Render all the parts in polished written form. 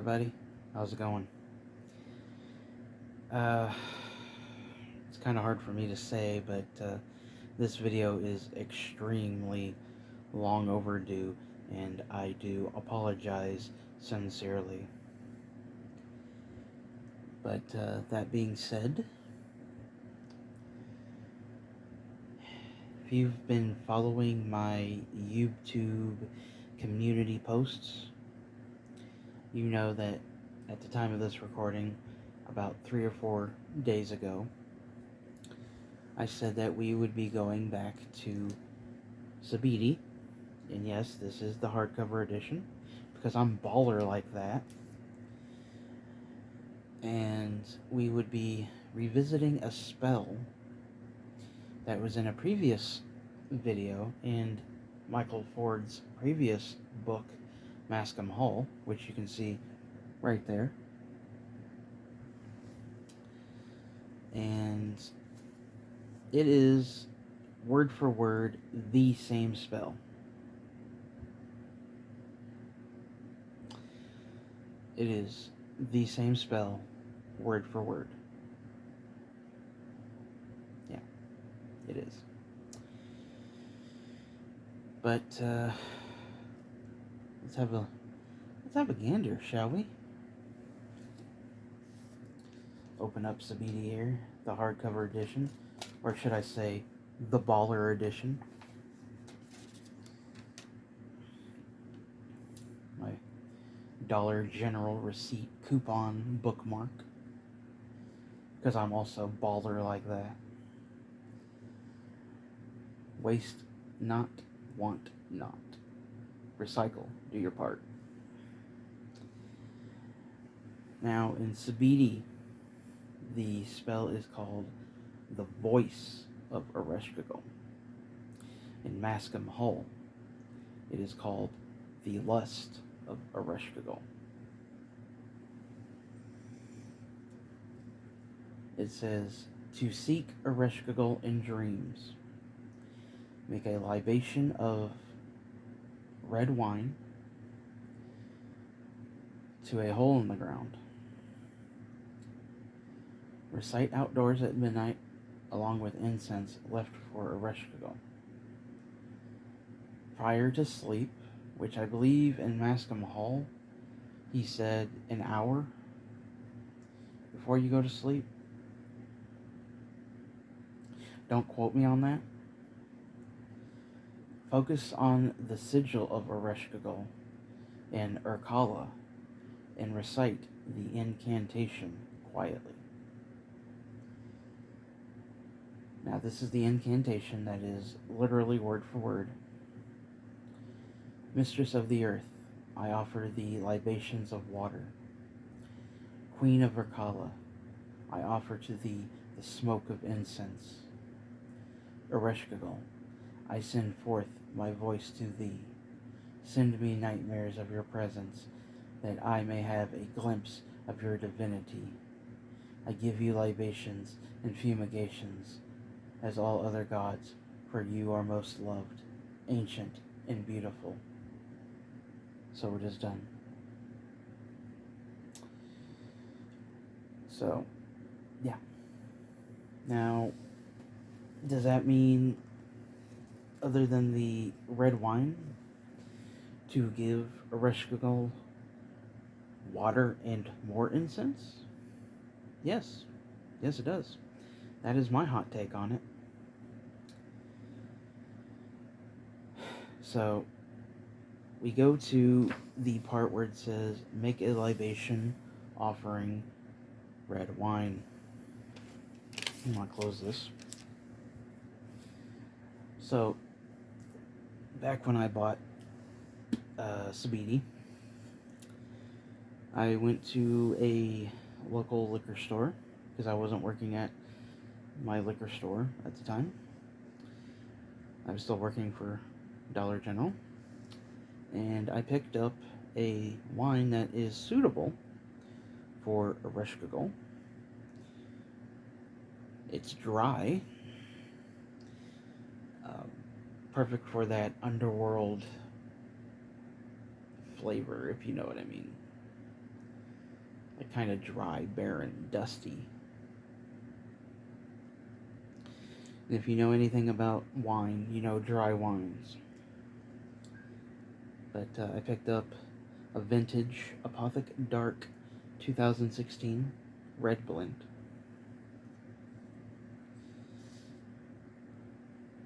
everybody. How's it going? Uh, it's kind of hard for me to say, but this video is extremely long overdue, and I do apologize sincerely. But that being said, if you've been following my YouTube community posts, you know that at the time of this recording, about 3 or 4 days ago, I said that we would be going back to Sebitti, and yes, this is the hardcover edition, because I'm baller like that, and we would be revisiting a spell that was in a previous video in Michael Ford's previous book, Maskim Hul, which you can see right there. And it is, word for word, the same spell. It is the same spell, word for word. Yeah, it is. But let's have a gander, shall we? Open up Sebitti here, the hardcover edition, or should I say, the baller edition. My Dollar General receipt coupon bookmark, because I'm also baller like that. Waste not, want not. Recycle, do your part. Now, in Sebitti, the spell is called the Voice of Ereshkigal. In Maskim Hul, it is called the Lust of Ereshkigal. It says, to seek Ereshkigal in dreams, make a libation of red wine to a hole in the ground. Recite outdoors at midnight along with incense left for Ereshkigal. Prior to sleep, which I believe in Maskim Hul, he said an hour before you go to sleep. Don't quote me on that. Focus on the sigil of Ereshkigal in Urkala and recite the incantation quietly. Now, this is the incantation that is literally word for word. Mistress of the earth, I offer thee libations of water. Queen of Urkala, I offer to thee the smoke of incense. Ereshkigal, I send forth my voice to thee. Send me nightmares of your presence, that I may have a glimpse of your divinity. I give you libations and fumigations, as all other gods, for you are most loved, ancient, and beautiful. So it is done. So, yeah. Now, does that mean, other than the red wine, to give Ereshkigal water and more incense? Yes. Yes, it does. That is my hot take on it. So, we go to the part where it says, make a libation offering red wine. I'm going to close this. So, back when I bought Sebitti, I went to a local liquor store, because I wasn't working at my liquor store at the time. I was still working for Dollar General, and I picked up a wine that is suitable for Ereshkigal. It's dry, perfect for that underworld flavor, if you know what I mean. kind of dry, barren, dusty. And if you know anything about wine, you know dry wines. But I picked up a vintage Apothic Dark 2016 red blend.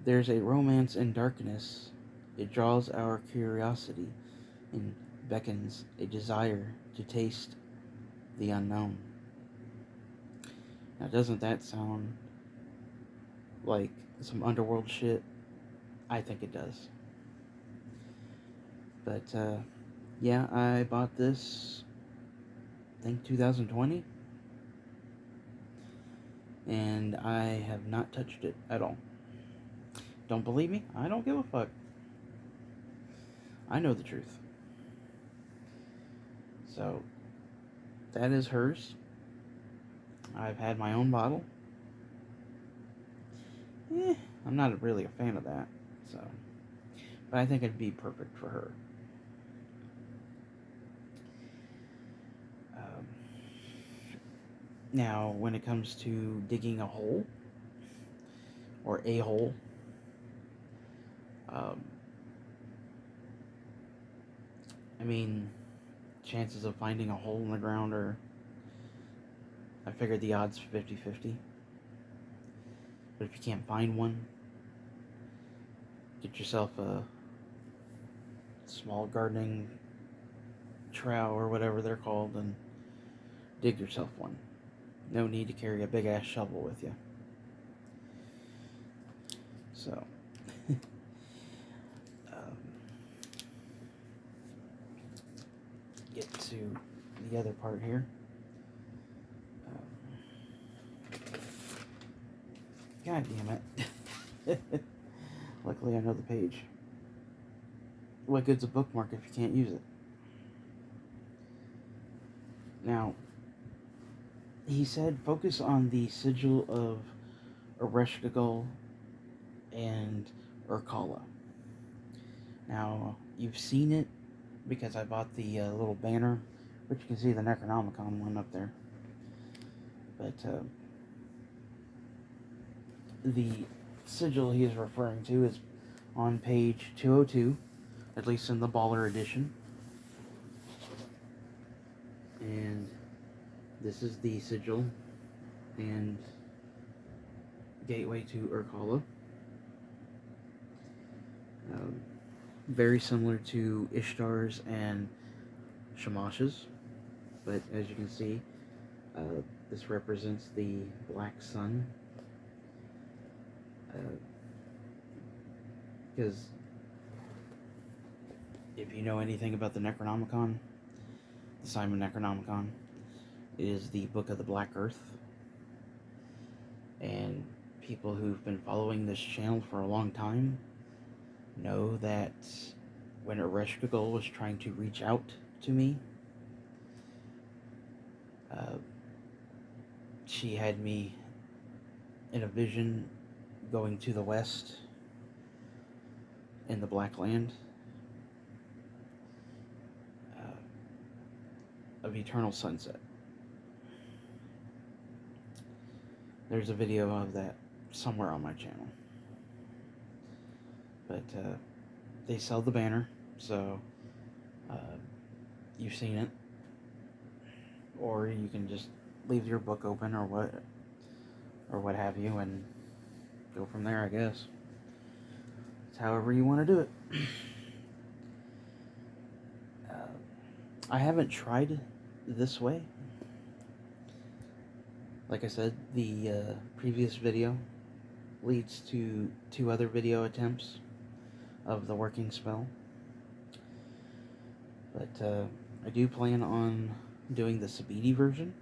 There's a romance in darkness. It draws our curiosity and beckons a desire to taste the unknown. Now, doesn't that sound like some underworld shit? I think it does. But, yeah, I bought this, I think 2020. And I have not touched it at all. Don't believe me? I don't give a fuck. I know the truth. So, that is hers. I've had my own bottle. I'm not really a fan of that, so. But I think it'd be perfect for her. Now, when it comes to digging a hole, or a hole, I mean, chances of finding a hole in the ground are, I figured the odds 50-50. But if you can't find one, get yourself a small gardening trowel or whatever they're called and dig yourself one. No need to carry a big ass shovel with you. So, get to the other part here. God damn it. Luckily I know the page. What good's a bookmark if you can't use it? Now, he said focus on the sigil of Ereshkigal and Urkala. Now, you've seen it because I bought the little banner, which you can see the Necronomicon one up there. But the sigil he is referring to is on page 202, at least in the Baller edition. And this is the sigil and gateway to Urkala. Very similar to Ishtar's and Shamash's, but as you can see, this represents the black sun. Because if you know anything about the Necronomicon, the Simon Necronomicon, it is the book of the Black Earth. And people who've been following this channel for a long time know that when Ereshkigal was trying to reach out to me, she had me in a vision going to the west in the Black Land of eternal sunset. There's a video of that somewhere on my channel. But they sell the banner, so you've seen it. Or you can just leave your book open or what have you and go from there, I guess. It's however you want to do it. I haven't tried this way. Like I said, the previous video leads to 2 other video attempts of the working spell. But I do plan on doing the Sebitti version.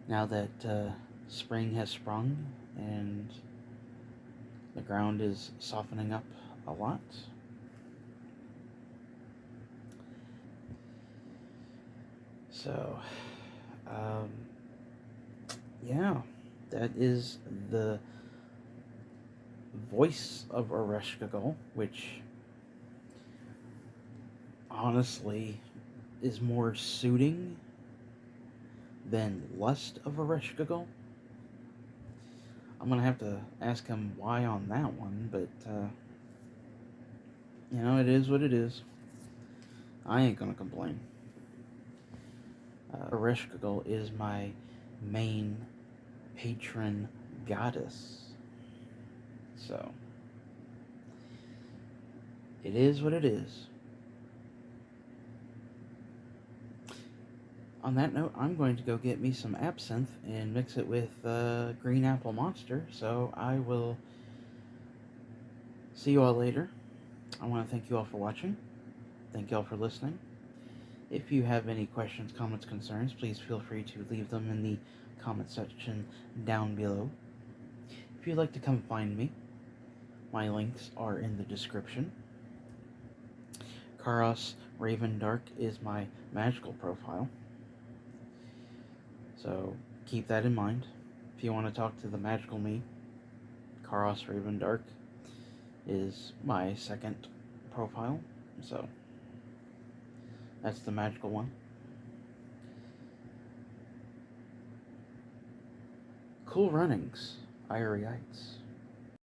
Now that spring has sprung and the ground is softening up a lot. So, yeah, that is the voice of Ereshkigal, which honestly is more suiting than Lust of Ereshkigal. I'm gonna have to ask him why on that one, but it is what it is. I ain't gonna complain. Ereshkigal is my main patron goddess. So, it is what it is. On that note, I'm going to go get me some absinthe and mix it with Green Apple Monster, so I will see you all later. I want to thank you all for watching. Thank you all for listening. If you have any questions, comments, concerns, please feel free to leave them in the comment section down below. If you'd like to come find me, my links are in the description. Karos Raven Dark is my magical profile, so keep that in mind. If you want to talk to the magical me, Karos Raven Dark is my second profile, so that's the magical one. Cool runnings, Irie Heights.